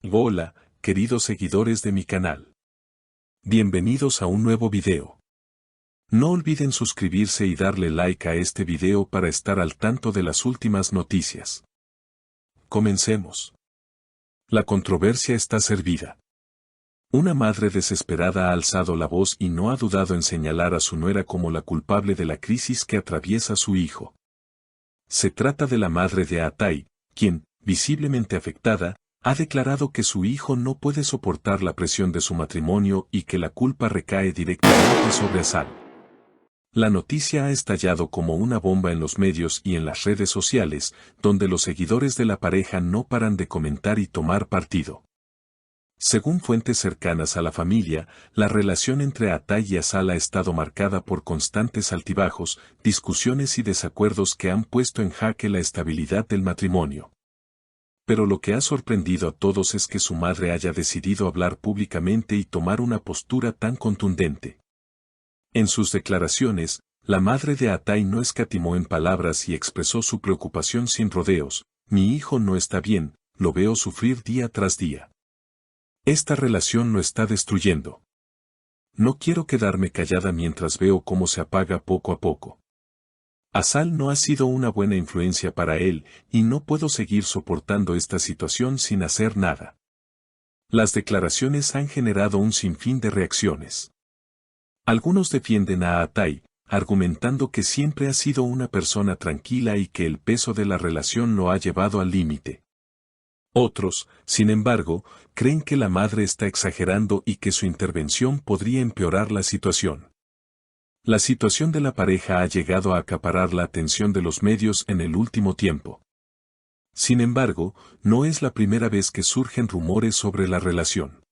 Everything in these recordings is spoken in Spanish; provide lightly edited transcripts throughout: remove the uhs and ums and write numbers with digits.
Hola, queridos seguidores de mi canal. Bienvenidos a un nuevo video. No olviden suscribirse y darle like a este video para estar al tanto de las últimas noticias. Comencemos. La controversia está servida. Una madre desesperada ha alzado la voz y no ha dudado en señalar a su nuera como la culpable de la crisis que atraviesa su hijo. Se trata de la madre de Atay, quien, visiblemente afectada, ha declarado que su hijo no puede soportar la presión de su matrimonio y que la culpa recae directamente sobre Asal. La noticia ha estallado como una bomba en los medios y en las redes sociales, donde los seguidores de la pareja no paran de comentar y tomar partido. Según fuentes cercanas a la familia, la relación entre Atay y Asal ha estado marcada por constantes altibajos, discusiones y desacuerdos que han puesto en jaque la estabilidad del matrimonio. Pero lo que ha sorprendido a todos es que su madre haya decidido hablar públicamente y tomar una postura tan contundente. En sus declaraciones, la madre de Atay no escatimó en palabras y expresó su preocupación sin rodeos: mi hijo no está bien, lo veo sufrir día tras día. Esta relación lo está destruyendo. No quiero quedarme callada mientras veo cómo se apaga poco a poco. Asal no ha sido una buena influencia para él, y no puedo seguir soportando esta situación sin hacer nada. Las declaraciones han generado un sinfín de reacciones. Algunos defienden a Atay, argumentando que siempre ha sido una persona tranquila y que el peso de la relación lo ha llevado al límite. Otros, sin embargo, creen que la madre está exagerando y que su intervención podría empeorar la situación. La situación de la pareja ha llegado a acaparar la atención de los medios en el último tiempo. Sin embargo, no es la primera vez que surgen rumores sobre la relación.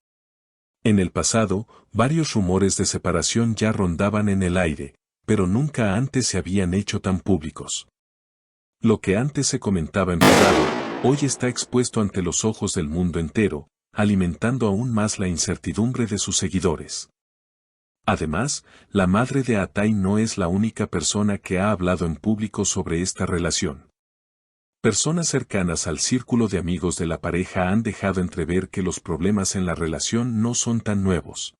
En el pasado, varios rumores de separación ya rondaban en el aire, pero nunca antes se habían hecho tan públicos. Lo que antes se comentaba en privado, hoy está expuesto ante los ojos del mundo entero, alimentando aún más la incertidumbre de sus seguidores. Además, la madre de Atay no es la única persona que ha hablado en público sobre esta relación. Personas cercanas al círculo de amigos de la pareja han dejado entrever que los problemas en la relación no son tan nuevos.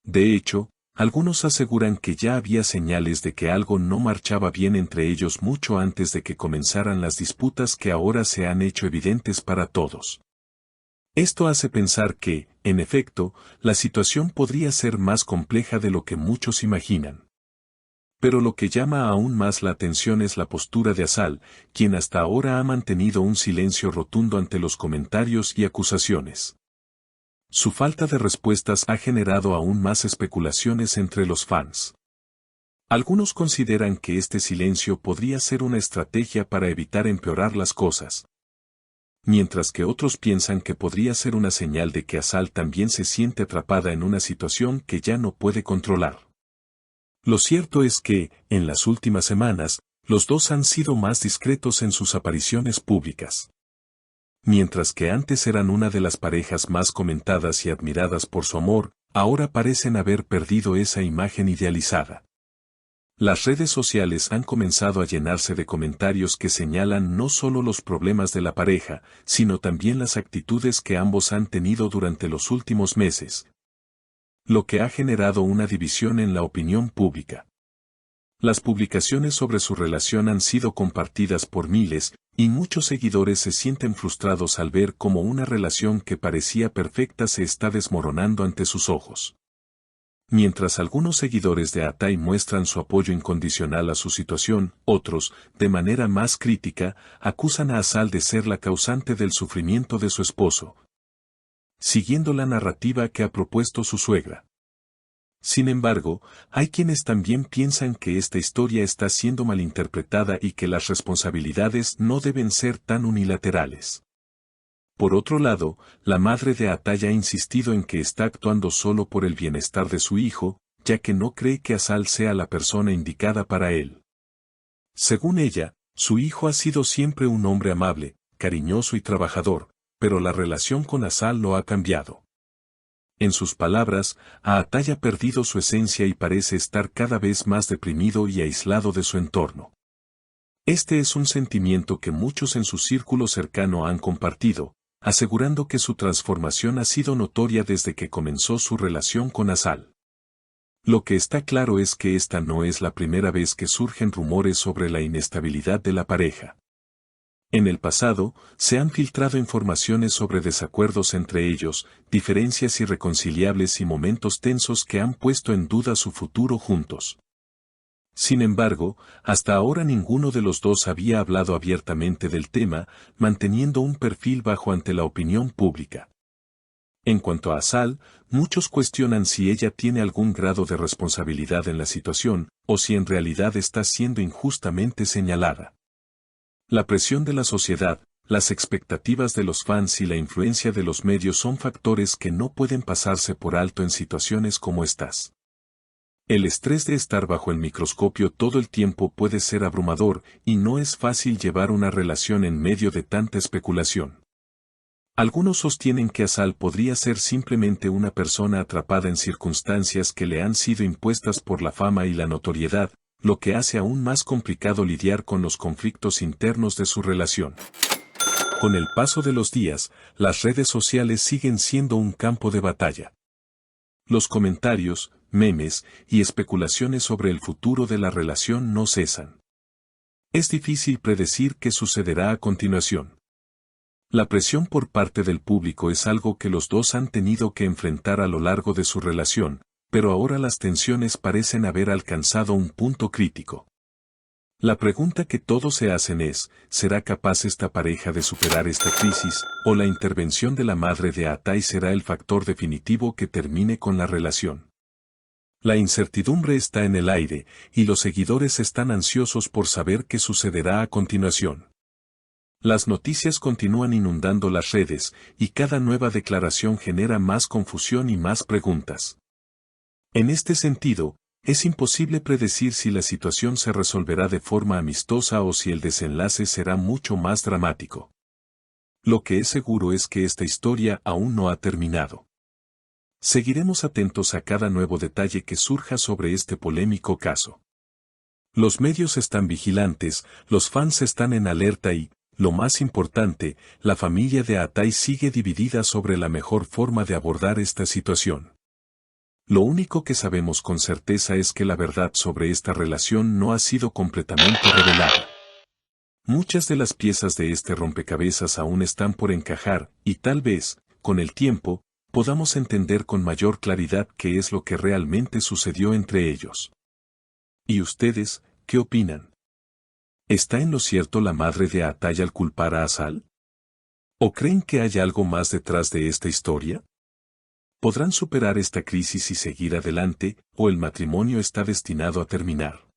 De hecho, algunos aseguran que ya había señales de que algo no marchaba bien entre ellos mucho antes de que comenzaran las disputas que ahora se han hecho evidentes para todos. Esto hace pensar que, en efecto, la situación podría ser más compleja de lo que muchos imaginan. Pero lo que llama aún más la atención es la postura de Asal, quien hasta ahora ha mantenido un silencio rotundo ante los comentarios y acusaciones. Su falta de respuestas ha generado aún más especulaciones entre los fans. Algunos consideran que este silencio podría ser una estrategia para evitar empeorar las cosas, mientras que otros piensan que podría ser una señal de que Asal también se siente atrapada en una situación que ya no puede controlar. Lo cierto es que, en las últimas semanas, los dos han sido más discretos en sus apariciones públicas. Mientras que antes eran una de las parejas más comentadas y admiradas por su amor, ahora parecen haber perdido esa imagen idealizada. Las redes sociales han comenzado a llenarse de comentarios que señalan no solo los problemas de la pareja, sino también las actitudes que ambos han tenido durante los últimos meses, lo que ha generado una división en la opinión pública. Las publicaciones sobre su relación han sido compartidas por miles, y muchos seguidores se sienten frustrados al ver cómo una relación que parecía perfecta se está desmoronando ante sus ojos. Mientras algunos seguidores de Atay muestran su apoyo incondicional a su situación, otros, de manera más crítica, acusan a Asal de ser la causante del sufrimiento de su esposo, siguiendo la narrativa que ha propuesto su suegra. Sin embargo, hay quienes también piensan que esta historia está siendo malinterpretada y que las responsabilidades no deben ser tan unilaterales. Por otro lado, la madre de Atay ha insistido en que está actuando solo por el bienestar de su hijo, ya que no cree que Asal sea la persona indicada para él. Según ella, su hijo ha sido siempre un hombre amable, cariñoso y trabajador, pero la relación con Asal lo ha cambiado. En sus palabras, Atay ha perdido su esencia y parece estar cada vez más deprimido y aislado de su entorno. Este es un sentimiento que muchos en su círculo cercano han compartido, asegurando que su transformación ha sido notoria desde que comenzó su relación con Asal. Lo que está claro es que esta no es la primera vez que surgen rumores sobre la inestabilidad de la pareja. En el pasado, se han filtrado informaciones sobre desacuerdos entre ellos, diferencias irreconciliables y momentos tensos que han puesto en duda su futuro juntos. Sin embargo, hasta ahora ninguno de los dos había hablado abiertamente del tema, manteniendo un perfil bajo ante la opinión pública. En cuanto a Asal, muchos cuestionan si ella tiene algún grado de responsabilidad en la situación, o si en realidad está siendo injustamente señalada. La presión de la sociedad, las expectativas de los fans y la influencia de los medios son factores que no pueden pasarse por alto en situaciones como estas. El estrés de estar bajo el microscopio todo el tiempo puede ser abrumador, y no es fácil llevar una relación en medio de tanta especulación. Algunos sostienen que Asal podría ser simplemente una persona atrapada en circunstancias que le han sido impuestas por la fama y la notoriedad, lo que hace aún más complicado lidiar con los conflictos internos de su relación. Con el paso de los días, las redes sociales siguen siendo un campo de batalla. Los comentarios, memes y especulaciones sobre el futuro de la relación no cesan. Es difícil predecir qué sucederá a continuación. La presión por parte del público es algo que los dos han tenido que enfrentar a lo largo de su relación, pero ahora las tensiones parecen haber alcanzado un punto crítico. La pregunta que todos se hacen es, ¿será capaz esta pareja de superar esta crisis, o la intervención de la madre de Atai será el factor definitivo que termine con la relación? La incertidumbre está en el aire, y los seguidores están ansiosos por saber qué sucederá a continuación. Las noticias continúan inundando las redes, y cada nueva declaración genera más confusión y más preguntas. En este sentido, es imposible predecir si la situación se resolverá de forma amistosa o si el desenlace será mucho más dramático. Lo que es seguro es que esta historia aún no ha terminado. Seguiremos atentos a cada nuevo detalle que surja sobre este polémico caso. Los medios están vigilantes, los fans están en alerta y, lo más importante, la familia de Atai sigue dividida sobre la mejor forma de abordar esta situación. Lo único que sabemos con certeza es que la verdad sobre esta relación no ha sido completamente revelada. Muchas de las piezas de este rompecabezas aún están por encajar, y tal vez, con el tiempo, podamos entender con mayor claridad qué es lo que realmente sucedió entre ellos. ¿Y ustedes, qué opinan? ¿Está en lo cierto la madre de Atai al culpar a Asal? ¿O creen que hay algo más detrás de esta historia? ¿Podrán superar esta crisis y seguir adelante, o el matrimonio está destinado a terminar?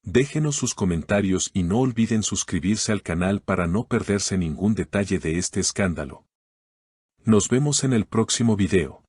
Déjenos sus comentarios y no olviden suscribirse al canal para no perderse ningún detalle de este escándalo. Nos vemos en el próximo video.